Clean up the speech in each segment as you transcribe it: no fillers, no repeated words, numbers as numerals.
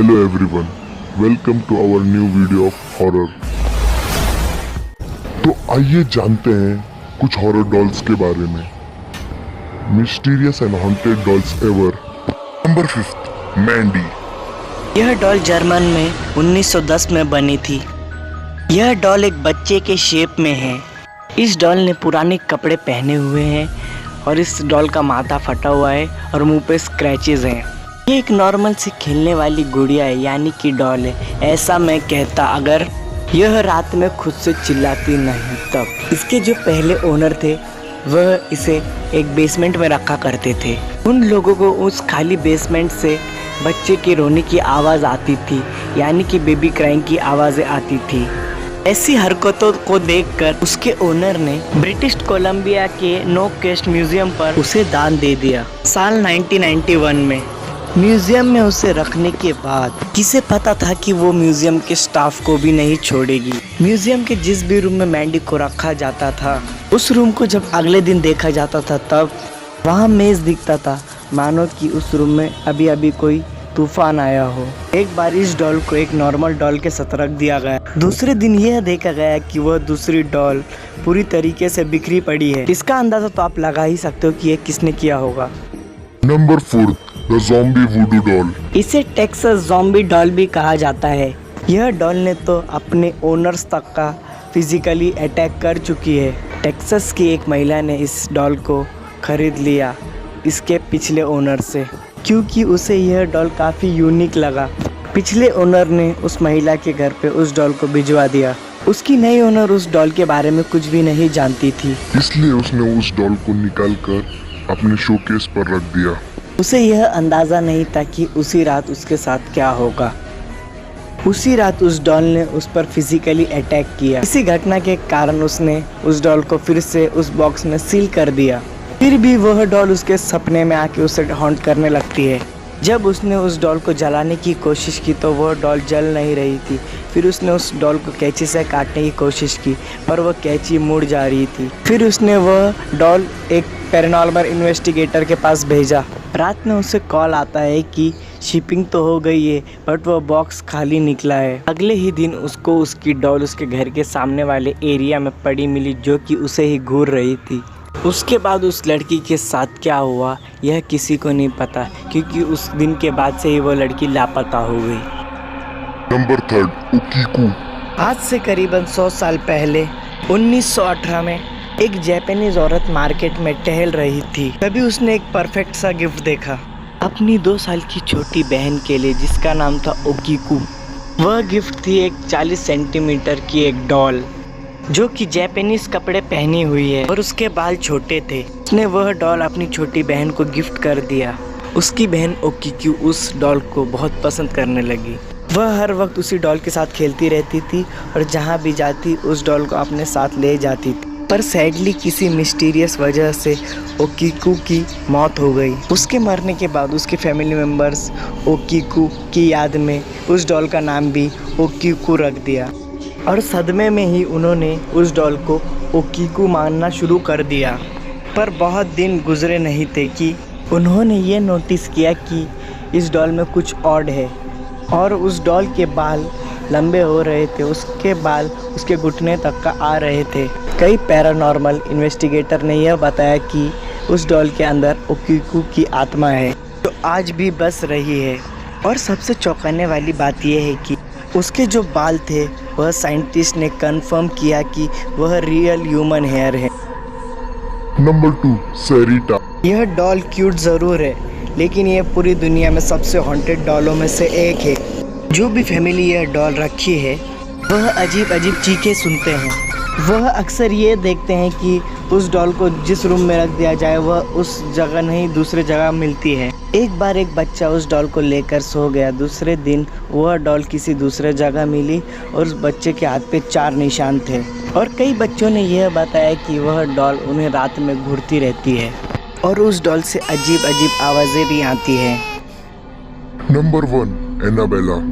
Hello everyone, welcome to our new video of horror। तो आइए जानते हैं कुछ हॉरर डॉल्स के बारे में। Mysterious and haunted dolls ever. Number 5, Mandy. यह डॉल जर्मन में 1910 में बनी थी। यह डॉल एक बच्चे के शेप में है। इस डॉल ने पुराने कपड़े पहने हुए हैं और इस डॉल का माथा फटा हुआ है और मुंह पे स्क्रैचेस हैं। ये एक नॉर्मल सी खेलने वाली गुड़िया है, यानी कि डॉल है। ऐसा मैं कहता अगर यह रात में खुद से चिल्लाती नहीं तब। इसके जो पहले ओनर थे वह इसे एक बेसमेंट में रखा करते थे। उन लोगों को उस खाली बेसमेंट से बच्चे के रोने की आवाज़ आती थी, यानी कि बेबी क्राइंग की आवाज़ें आती थी। ऐसी हरकतों को देखकर उसके ओनर ने ब्रिटिश कोलंबिया के नो केस्ट म्यूजियम पर उसे दान दे दिया साल 1991 में। म्यूजियम में उसे रखने के बाद किसे पता था कि वो म्यूजियम के स्टाफ को भी नहीं छोड़ेगी। म्यूजियम के जिस भी रूम में मैंडी को रखा जाता था, उस रूम को जब अगले दिन देखा जाता था तब वहाँ मेज दिखता था, मानो कि उस रूम में अभी अभी कोई तूफान आया हो। एक बार इस डॉल को एक नॉर्मल डॉल के साथ रख दिया गया। दूसरे दिन यह देखा गया कि वह दूसरी डॉल पूरी तरीके से बिखरी पड़ी है। इसका अंदाजा तो आप लगा ही सकते हो कि ये किसने किया होगा। Number 4, the zombie वुडू doll. इसे टेक्सास ज़ॉम्बी डॉल भी कहा जाता है। यह डॉल ने तो अपने ओनर्स तक का फिजिकली अटैक कर चुकी है। टेक्सास की एक महिला ने इस डॉल को खरीद लिया इसके पिछले ओनर से, क्योंकि उसे यह डॉल काफ़ी यूनिक लगा। पिछले ओनर ने उस महिला के घर पे उस डॉल को भिजवा दिया। उसकी नई ओनर उस डॉल के बारे में कुछ भी नहीं जानती थी, इसलिए उसने उस डॉल को निकाल कर अपने शोकेस पर रख दिया। उसे यह अंदाज़ा नहीं था कि उसी रात उसके साथ क्या होगा। उसी रात उस डॉल ने उस पर फिजिकली अटैक किया। इसी घटना के कारण उसने उस डॉल को फिर से उस बॉक्स में सील कर दिया। फिर भी वह डॉल उसके सपने में आके उसे हॉन्ट करने लगती है। जब उसने उस डॉल को जलाने की कोशिश की तो वह डॉल जल नहीं रही थी। फिर उसने उस डॉल को कैंची से काटने की कोशिश की, पर वह कैंची मुड़ जा रही थी। फिर उसने वह डॉल एक पैरानॉर्मल इन्वेस्टिगेटर के पास भेजा। रात में उसे कॉल आता है कि शिपिंग तो हो गई है, बट वह बॉक्स खाली निकला है। अगले ही दिन उसको उसकी डॉल उसके घर के सामने वाले एरिया में पड़ी मिली, जो कि उसे ही घूर रही थी। उसके बाद उस लड़की के साथ क्या हुआ यह किसी को नहीं पता, क्योंकि उस दिन के बाद से ही वो लड़की लापता हो गई। नंबर 3, ओकीकू। आज से करीबन 100 साल पहले 1918 में एक जापानीज औरत मार्केट में टहल रही थी। तभी उसने एक परफेक्ट सा गिफ्ट देखा अपनी 2 साल की छोटी बहन के लिए, जिसका नाम था ओकीकू। वह गिफ्ट थी एक 40 सेंटीमीटर की एक डॉल, जो कि जापानीज कपड़े पहनी हुई है और उसके बाल छोटे थे। उसने वह डॉल अपनी छोटी बहन को गिफ्ट कर दिया। उसकी बहन ओकीकू उस डॉल को बहुत पसंद करने लगी। वह हर वक्त उसी डॉल के साथ खेलती रहती थी और जहाँ भी जाती उस डॉल को अपने साथ ले जाती थी। पर सैडली किसी मिस्टीरियस वजह से ओकीकू की मौत हो गई। उसके मरने के बाद उसके फैमिली मेम्बर्स ओकीकू की याद में उस डॉल का नाम भी ओकीकू रख दिया और सदमे में ही उन्होंने उस डॉल को ओकीकू मानना शुरू कर दिया। पर बहुत दिन गुजरे नहीं थे कि उन्होंने ये नोटिस किया कि इस डॉल में कुछ ऑड है और उस डॉल के बाल लंबे हो रहे थे। उसके बाल उसके घुटने तक का आ रहे थे। कई पैरानॉर्मल इन्वेस्टिगेटर ने यह बताया कि उस डॉल के अंदर ओकीकू की आत्मा है, जो आज भी बस रही है। और सबसे चौंकाने वाली बात यह है कि उसके जो बाल थे वह साइंटिस्ट ने कंफर्म किया कि वह रियल ह्यूमन हेयर है। नंबर 2, सेरिटा। यह डॉल क्यूट ज़रूर है, लेकिन यह पूरी दुनिया में सबसे हॉन्टेड डॉलों में से एक है। जो भी फैमिली यह डॉल रखी है वह अजीब अजीब चीखें सुनते हैं। वह अक्सर ये देखते हैं कि उस डॉल को जिस रूम में रख दिया जाए वह उस जगह नहीं दूसरे जगह मिलती है। एक बार एक बच्चा उस डॉल को लेकर सो गया। दूसरे दिन वह डॉल किसी दूसरे जगह मिली और उस बच्चे के हाथ पे 4 निशान थे। और कई बच्चों ने यह बताया कि वह डॉल उन्हें रात में घूरती रहती है और उस डॉल से अजीब अजीब आवाज़ें भी आती हैं। Number 1, Annabelle.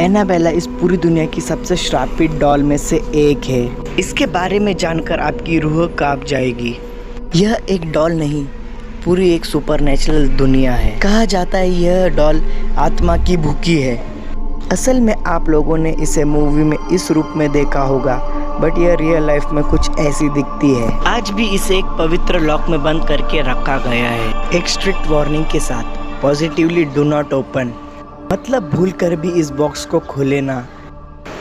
एनाबेला इस पूरी दुनिया की सबसे श्रापित डॉल में से एक है। इसके बारे में जानकर आपकी रूह कांप जाएगी। यह एक डॉल नहीं, पूरी एक सुपरनेचुरल दुनिया है। कहा जाता है यह डॉल आत्मा की भूखी है। असल में आप लोगों ने इसे मूवी में इस रूप में देखा होगा, बट यह रियल लाइफ में कुछ ऐसी दिखती है। आज भी इसे एक पवित्र लॉक में बंद करके रखा गया है, एक स्ट्रिक्ट वार्निंग के साथ, पॉजिटिवली डू नॉट ओपन, मतलब भूल कर भी इस बॉक्स को खोले ना,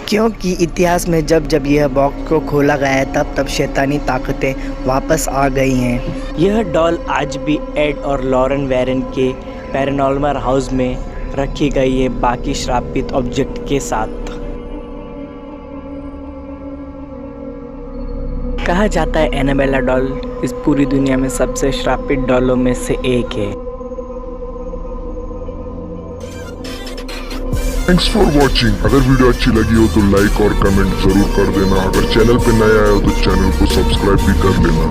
क्योंकि इतिहास में जब जब यह बॉक्स को खोला गया है तब तब शैतानी ताकतें वापस आ गई हैं। यह डॉल आज भी एड और लॉरेन वैरन के पैरानॉर्मल हाउस में रखी गई है बाकी श्रापित ऑब्जेक्ट के साथ। कहा जाता है एनाबेला डॉल इस पूरी दुनिया में सबसे श्रापित डॉलों में से एक है। Thanks for watching. अगर वीडियो अच्छी लगी हो तो लाइक और कमेंट जरूर कर देना। अगर चैनल पे नया आया हो तो चैनल को सब्सक्राइब भी कर लेना।